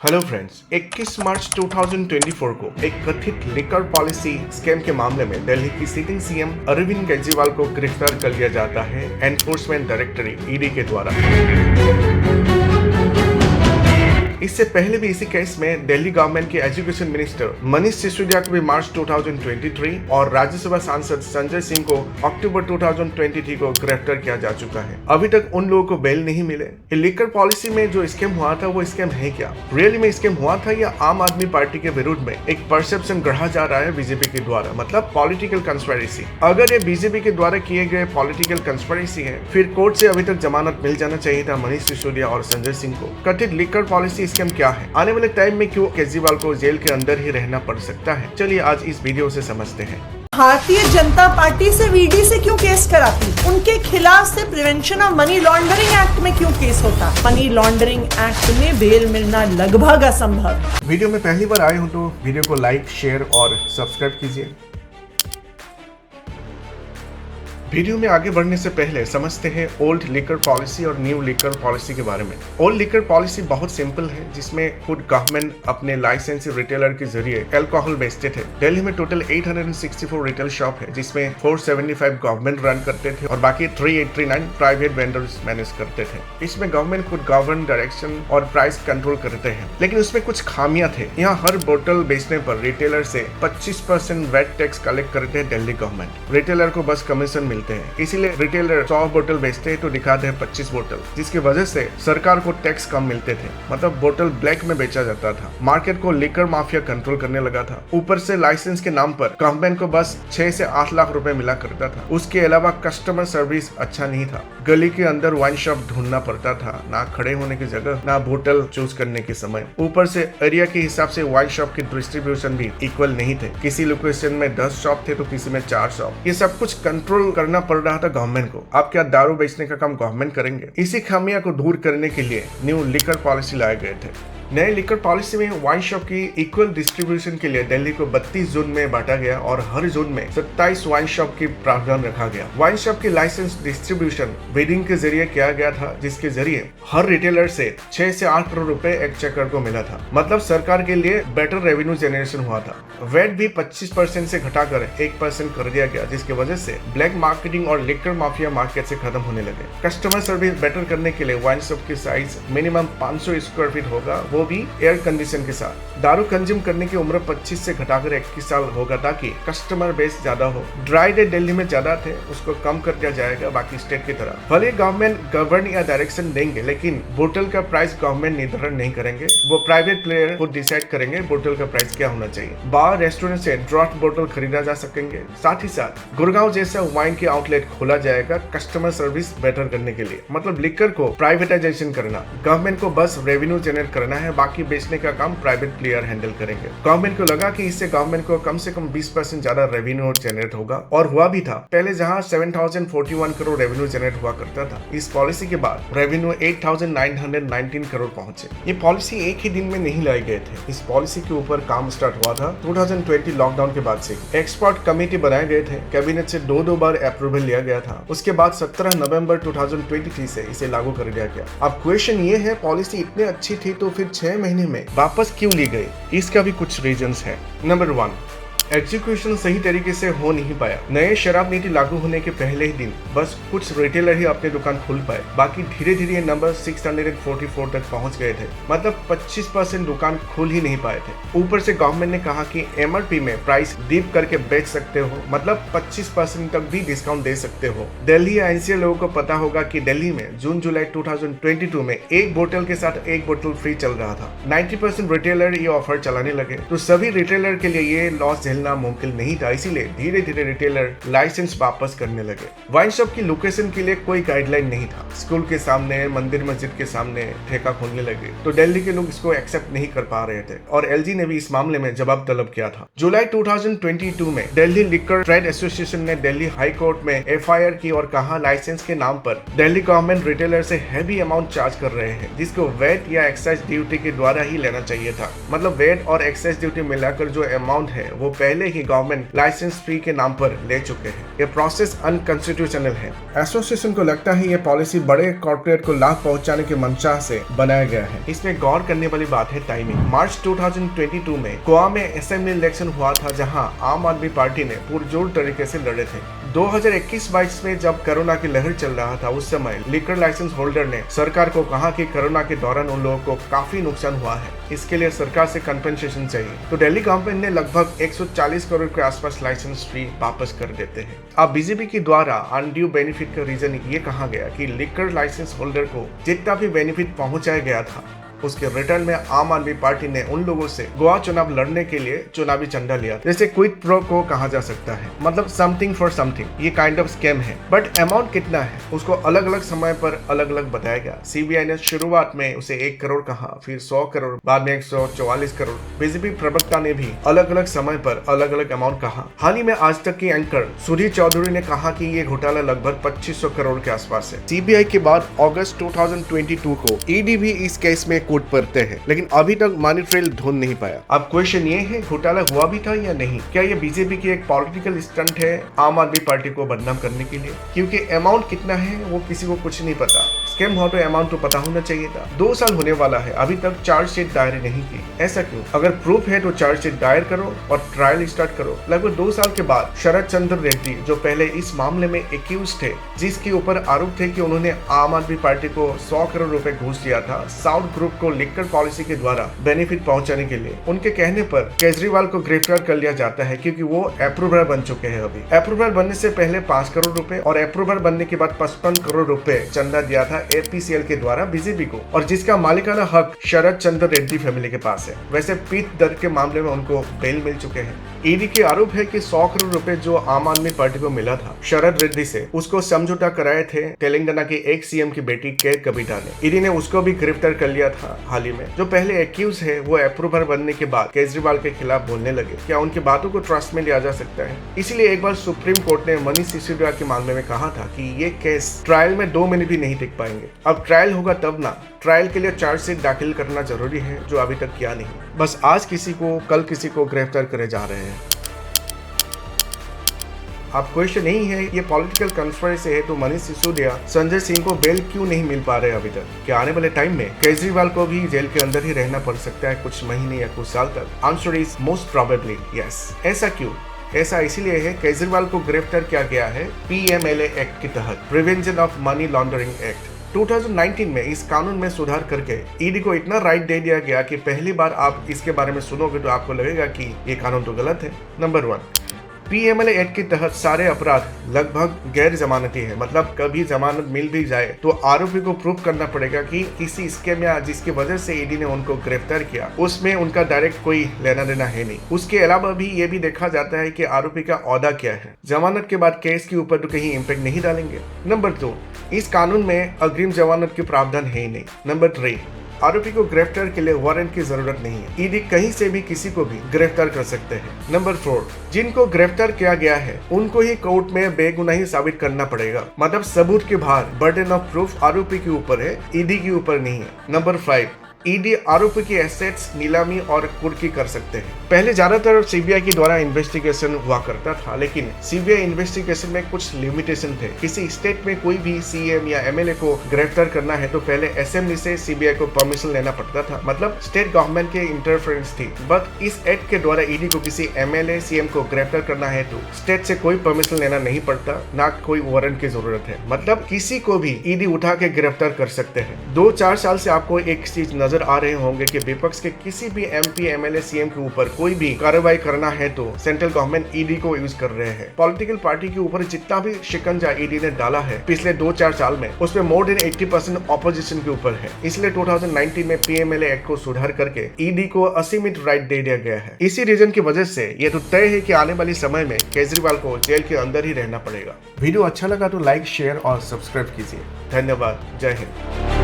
Hello friends, 21 मार्च 2024 को एक कथित लिकर पॉलिसी स्कैम के मामले में दिल्ली की सिटिंग सीएम अरविंद केजरीवाल को गिरफ्तार कर लिया जाता है एनफोर्समेंट डायरेक्टरेट ईडी के द्वारा। इससे पहले भी इसी केस में दिल्ली गवर्नमेंट के एजुकेशन मिनिस्टर मनीष सिसोदिया को भी मार्च 2023 और राज्यसभा सांसद संजय सिंह को अक्टूबर 2023 को गिरफ्तार किया जा चुका है। अभी तक उन लोगों को बेल नहीं मिले। लिकर पॉलिसी में जो स्कैम हुआ था वो स्कैम है क्या, रियली में स्कैम हुआ था या आम आदमी पार्टी के विरुद्ध में एक परसेप्शन गढ़ा जा रहा है बीजेपी के द्वारा, मतलब पॉलिटिकल कंस्पिरेसी। अगर ये बीजेपी के द्वारा किए गए पॉलिटिकल कंस्पिरेसी है, फिर कोर्ट से अभी तक जमानत मिल जाना चाहिए था मनीष सिसोदिया और संजय सिंह को। कथित लिकर पॉलिसी स्कैम क्या है, आने वाले टाइम में क्यों केजरीवाल को जेल के अंदर ही रहना पड़ सकता है, चलिए आज इस वीडियो से समझते हैं। भारतीय जनता पार्टी से वीडी से क्यों केस कराती, उनके खिलाफ से prevention of money laundering act में क्यों केस होता। मनी लॉन्ड्रिंग एक्ट में बेल मिलना लगभग असंभव। वीडियो में पहली बार आए हो तो वीडियो को लाइक, शेयर और सब्सक्राइब कीजिए। वीडियो में आगे बढ़ने से पहले समझते हैं ओल्ड लिकर पॉलिसी और न्यू लिकर पॉलिसी के बारे में। ओल्ड लिकर पॉलिसी बहुत सिंपल है, जिसमें खुद गवर्नमेंट अपने लाइसेंसी रिटेलर के जरिए अल्कोहल बेचते थे। दिल्ली में टोटल 864 रिटेल शॉप है, जिसमें 475 गवर्नमेंट रन करते थे और बाकी 389 प्राइवेट वेंडर्स मैनेज करते थे। इसमें गवर्नमेंट खुद गवर्न डायरेक्शन और प्राइस कंट्रोल करते हैं, लेकिन उसमें कुछ खामियां थे। यहाँ हर बोतल बेचने पर रिटेलर से 25% वैट टैक्स कलेक्ट करते हैं दिल्ली गवर्नमेंट। रिटेलर को बस कमीशन मिलते हैं, इसीलिए रिटेलर 100 बोतल बेचते हैं तो दिखाते हैं 25 बोतल, जिसकी वजह से सरकार को टैक्स कम मिलते थे। मतलब बोतल ब्लैक में बेचा जाता था। मार्केट को लिकर माफिया कंट्रोल करने लगा था। ऊपर से लाइसेंस के नाम पर गवर्नमेंट को बस 6 से 8 लाख रुपए मिला करता था। उसके अलावा कस्टमर सर्विस अच्छा नहीं था। गली के अंदर वाइन शॉप ढूंढना पड़ता था, ना खड़े होने की जगह, ना बोतल चूज करने के समय। ऊपर से एरिया के हिसाब से वाइन शॉप की डिस्ट्रीब्यूशन भी इक्वल नहीं थे। किसी लोकेशन में 10 शॉप थे तो किसी में 4 शॉप। ये सब कुछ कंट्रोल करना पड़ रहा था गवर्नमेंट को। अब क्या दारू बेचने का काम गवर्नमेंट करेंगे? इसी खामियां को दूर करने के लिए न्यू लिकर पॉलिसी लाए गए थे। नए लिकर पॉलिसी में वाइन शॉप की इक्वल डिस्ट्रीब्यूशन के लिए दिल्ली को 32 जोन में बांटा गया और हर जोन में 27 वाइन शॉप की प्रावधान रखा गया। वाइन शॉप की लाइसेंस डिस्ट्रीब्यूशन बिडिंग के जरिए किया गया था, जिसके जरिए हर रिटेलर से 6 से 8 करोड़ रुपए एक चक्कर को मिला था। मतलब सरकार के लिए बेटर रेवेन्यू जनरेशन हुआ था। वैट भी 25% से घटाकर 1% कर दिया गया, जिसकी वजह से ब्लैक मार्केटिंग और लिकर माफिया मार्केट से खत्म होने लगे। कस्टमर सर्विस बेटर करने के लिए वाइन शॉप की साइज मिनिमम 500 स्क्वायर फीट होगा, वो भी एयर कंडीशन के साथ। दारू कंज्यूम करने की उम्र 25 से घटाकर 21 साल होगा, ताकि कस्टमर बेस ज्यादा हो। ड्राई डे दिल्ली में ज्यादा थे, उसको कम कर दिया जाएगा बाकी स्टेट की तरह। भले गवर्नमेंट गवर्न या डायरेक्शन देंगे, लेकिन बोतल का प्राइस गवर्नमेंट निर्धारण नहीं करेंगे, वो प्राइवेट प्लेयर खुद डिसाइड करेंगे बोतल का प्राइस क्या होना चाहिए। बार रेस्टोरेंट से ड्राफ्ट बोतल खरीदा जा सकेंगे। साथ ही साथ गुड़गांव जैसा वाइन के आउटलेट खोला जाएगा कस्टमर सर्विस बेटर करने के लिए। मतलब लिकर को प्राइवेटाइजेशन करना, गवर्नमेंट को बस रेवेन्यू जनरेट करना है, बाकी बेचने का काम प्राइवेट प्लेयर हैंडल करेंगे। गवर्नमेंट को लगा कि इससे गवर्नमेंट को कम से कम 20% ज्यादा रेवेन्यू जनरेट होगा, और हुआ भी था। पहले जहां 7041 करोड़ रेवेन्यू जनरेट हुआ करता था, इस पॉलिसी के बाद रेवेन्यू 8919 करोड़ पहुंचे। ये पॉलिसी एक ही दिन में नहीं लाए गए थे। इस पॉलिसी के ऊपर काम स्टार्ट हुआ था 2020 लॉकडाउन के बाद से। एक्सपर्ट कमेटी बनाए गए थे, कैबिनेट से दो बार अप्रूवल लिया गया था। उसके बाद 17 नवंबर 2023 से इसे लागू कर दिया गया। अब क्वेश्चन ये है, पॉलिसी इतनी अच्छी थी तो फिर 6 महीने में वापस क्यों ली गई? इसका भी कुछ रीजंस है। नंबर 1, एग्जीक्यूशन सही तरीके से हो नहीं पाया। नए शराब नीति लागू होने के पहले ही दिन बस कुछ रिटेलर ही अपनी दुकान खोल पाए, बाकी धीरे धीरे ये नंबर 644 तक पहुंच गए थे। मतलब 25% दुकान खोल ही नहीं पाए थे। ऊपर से गवर्नमेंट ने कहा कि एमआरपी में प्राइस डीप करके बेच सकते हो, मतलब 25% तक भी डिस्काउंट दे सकते हो। दिल्ली या एनसीआर लोगों को पता होगा कि दिल्ली में जून जुलाई 2022 में एक बोतल के साथ एक बोतल फ्री चल रहा था। 90% रिटेलर ये ऑफर चलाने लगे, तो सभी रिटेलर के लिए ये लॉस मुमकिन नहीं था। इसीलिए धीरे धीरे रिटेलर लाइसेंस वापस करने लगे। वाइन शॉप की लोकेशन के लिए कोई गाइडलाइन नहीं था। स्कूल के सामने, मंदिर मस्जिद के सामने ठेका खोलने लगे, तो दिल्ली के लोग इसको एक्सेप्ट नहीं कर पा रहे थे और एलजी ने भी इस मामले में जवाब तलब किया था। जुलाई 2022 में दिल्ली लिकर ट्रेड एसोसिएशन ने दिल्ली हाई कोर्ट में एफआईआर की और कहा लाइसेंस के नाम पर दिल्ली गवर्नमेंट रिटेलर से हैवी अमाउंट चार्ज कर रहे हैं, जिसको वेट या एक्साइज ड्यूटी के द्वारा ही लेना चाहिए था। मतलब वेट और एक्साइज ड्यूटी मिलाकर जो अमाउंट है वो पहले ही गवर्नमेंट लाइसेंस फ्री के नाम पर ले चुके हैं। ये प्रोसेस अनकॉन्स्टिट्यूशनल है। एसोसिएशन को लगता है ये पॉलिसी बड़े कॉर्पोरेट को लाभ पहुंचाने की मंशा से बनाया गया है। इसमें गौर करने वाली बात है टाइमिंग। मार्च 2022 में गोवा में असेंबली इलेक्शन हुआ था, जहां आम आदमी पार्टी ने पुरजोर तरीके से लड़े थे। 2021-22 में जब कोरोना की लहर चल रहा था, उस समय लिकर लाइसेंस होल्डर ने सरकार को कहा कि कोरोना के दौरान उन लोगों को काफी नुकसान हुआ है, इसके लिए सरकार से कंपनसेशन चाहिए। तो दिल्ली गवर्नमेंट ने लगभग 140 करोड़ के आसपास लाइसेंस फी वापस कर देते हैं। अब बीजेपी के द्वारा अनड्यू बेनिफिट का रीजन ये कहा गया कि लिकर लाइसेंस होल्डर को जितना भी बेनिफिट पहुंचाया गया था, उसके रिटर्न में आम आदमी पार्टी ने उन लोगों से गोवा चुनाव लड़ने के लिए चुनावी चंदा लिया, जैसे क्विड प्रो को कहा जा सकता है, मतलब समथिंग फॉर समथिंग। ये काइंड ऑफ स्कैम है, बट अमाउंट कितना है उसको अलग अलग समय पर अलग अलग बताया गया। सीबीआई ने शुरुआत में उसे 1 करोड़ कहा, फिर 100 करोड़, बाद में 144 करोड़। बीजेपी प्रवक्ता ने भी अलग अलग समय पर अलग अलग अमाउंट कहा। हाल ही में आज तक की एंकर सुधीर चौधरी ने कहा कि ये घोटाला लगभग 2500 करोड़ के आसपास है। सीबीआई के बाद अगस्त 2022 को ईडी भी इस केस में कोर्ट पड़ते हैं, लेकिन अभी तक मनी ट्रेल ढूंढ नहीं पाया। अब क्वेश्चन ये है, घोटाला हुआ भी था या नहीं? क्या ये बीजेपी की एक पॉलिटिकल स्टंट है आम आदमी पार्टी को बदनाम करने के लिए? क्योंकि अमाउंट कितना है वो किसी को कुछ नहीं पता। स्कैम हुआ तो अमाउंट तो पता होना चाहिए था। 2 साल होने वाला है, अभी तक चार्जशीट दायर नहीं की। ऐसा क्यों? अगर प्रूफ है तो चार्जशीट दायर करो और ट्रायल स्टार्ट करो। लगभग 2 साल के बाद शरद चंद्र रेड्डी, जो पहले इस मामले में एक्यूज थे, जिसके ऊपर आरोप थे कि उन्होंने आम आदमी पार्टी को 100 करोड़ रुपए घूस दिया था साउथ ग्रुप को लिकर पॉलिसी के द्वारा बेनिफिट पहुंचाने के लिए, उनके कहने पर केजरीवाल को गिरफ्तार कर लिया जाता है, क्योंकि वो अप्रूवर बन चुके हैं। अभी अप्रूवर बनने से पहले 5 करोड़ रुपए और अप्रूवर बनने के बाद 55 करोड़ रुपए चंदा दिया था एपीसीएल के द्वारा बीजेपी को, और जिसका मालिकाना हक शरद चंद्र रेड्डी फैमिली के पास है। वैसे पीट दर के मामले में उनको बेल मिल चुके हैं। ईडी के आरोप है कि 100 करोड़ रुपए जो आम आदमी पार्टी को मिला था शरद रेड्डी से, उसको समझौता कराए थे तेलंगाना के एक सीएम की बेटी के कविता ने। ईडी ने उसको भी गिरफ्तार कर लिया था हाल ही में। जो पहले एक्यूज है वो अप्रूवर बनने के बाद केजरीवाल के खिलाफ बोलने लगे। क्या उनकी बातों को ट्रस्ट में लिया जा सकता है? इसीलिए एक बार सुप्रीम कोर्ट ने मनीष सिसोदिया के मामले में कहा था कि ये केस ट्रायल में 2 मिनट भी नहीं टिक पाएंगे। अब ट्रायल होगा तब ना। ट्रायल के लिए चार्जशीट दाखिल करना जरूरी है, जो अभी तक किया नहीं। बस आज किसी को कल किसी को गिरफ्तार करे जा रहे हैं। अब क्वेश्चन यही है, ये पॉलिटिकल कंस्पिरेसी है तो मनीष सिसोदिया, संजय सिंह को बेल क्यों नहीं मिल पा रहे अभी तक? क्या आने वाले टाइम में केजरीवाल को भी जेल के अंदर ही रहना पड़ सकता है कुछ महीने या कुछ साल तक? Answer is most probably yes. ऐसा क्यों? ऐसा इसीलिए है, केजरीवाल को गिरफ्तार किया गया है पीएमएलए एक्ट के तहत, prevention of money laundering act. 2019 में इस कानून में सुधार करके ईडी को इतना राइट दे दिया गया कि पहली बार आप इसके बारे में सुनोगे तो आपको लगेगा कि ये कानून तो गलत है। नंबर 1, पीएमएलए एक्ट के तहत सारे अपराध लगभग गैर जमानती है, मतलब कभी जमानत मिल भी जाए तो आरोपी को प्रूव करना पड़ेगा कि किसी स्कैम या जिसकी वजह से ईडी ने उनको गिरफ्तार किया उसमें उनका डायरेक्ट कोई लेना देना है नहीं। उसके अलावा भी ये भी देखा जाता है कि आरोपी का औहदा क्या है। जमानत के बाद केस के ऊपर तो कहीं इम्पैक्ट नहीं डालेंगे। नंबर 2, इस कानून में अग्रिम जमानत के प्रावधान है ही नहीं। नंबर 3, आरोपी को गिरफ्तार के लिए वारंट की जरूरत नहीं है। ईडी कहीं से भी किसी को भी गिरफ्तार कर सकते हैं। नंबर 4, जिनको गिरफ्तार किया गया है उनको ही कोर्ट में बेगुनाही साबित करना पड़ेगा, मतलब सबूत के भार, बर्डन ऑफ प्रूफ आरोपी के ऊपर है, ईडी के ऊपर नहीं है। नंबर 5, ईडी आरोपी की एसेट्स नीलामी और कुर्की कर सकते हैं। पहले ज्यादातर सीबीआई के द्वारा इन्वेस्टिगेशन हुआ करता था, लेकिन सीबीआई इन्वेस्टिगेशन में कुछ लिमिटेशन थे। किसी स्टेट में कोई भी सीएम या एमएलए को गिरफ्तार करना है तो पहले असेंबली से सीबीआई को परमिशन लेना पड़ता था, मतलब स्टेट गवर्नमेंट के इंटरफेरेंस थी। बट इस एक्ट के द्वारा ईडी को किसी एमएलए सीएम को गिरफ्तार करना है तो स्टेट से कोई परमिशन लेना नहीं पड़ता, ना कोई वारंट की जरूरत है, मतलब किसी को भी ईडी उठा के गिरफ्तार कर सकते हैं। 2-4 साल से आपको एक चीज नजर आ रहे होंगे कि विपक्ष के किसी भी एमपी एमएलए सीएम के ऊपर कोई भी कार्रवाई करना है तो सेंट्रल गवर्नमेंट ईडी को यूज कर रहे हैं। पॉलिटिकल पार्टी के ऊपर जितना भी शिकंजा ईडी ने डाला है पिछले 2-4 साल में, उसमें मोर देन 80% ऑपोजिशन के ऊपर है। इसलिए 2019 में पीएमएलए एक्ट को सुधार करके ईडी को असीमित राइट दे दिया गया है। इसी रीजन की वजह से ये तो तय है कि आने वाले समय में केजरीवाल को जेल के अंदर ही रहना पड़ेगा। वीडियो अच्छा लगा तो लाइक, शेयर और सब्सक्राइब कीजिए। धन्यवाद। जय हिंद।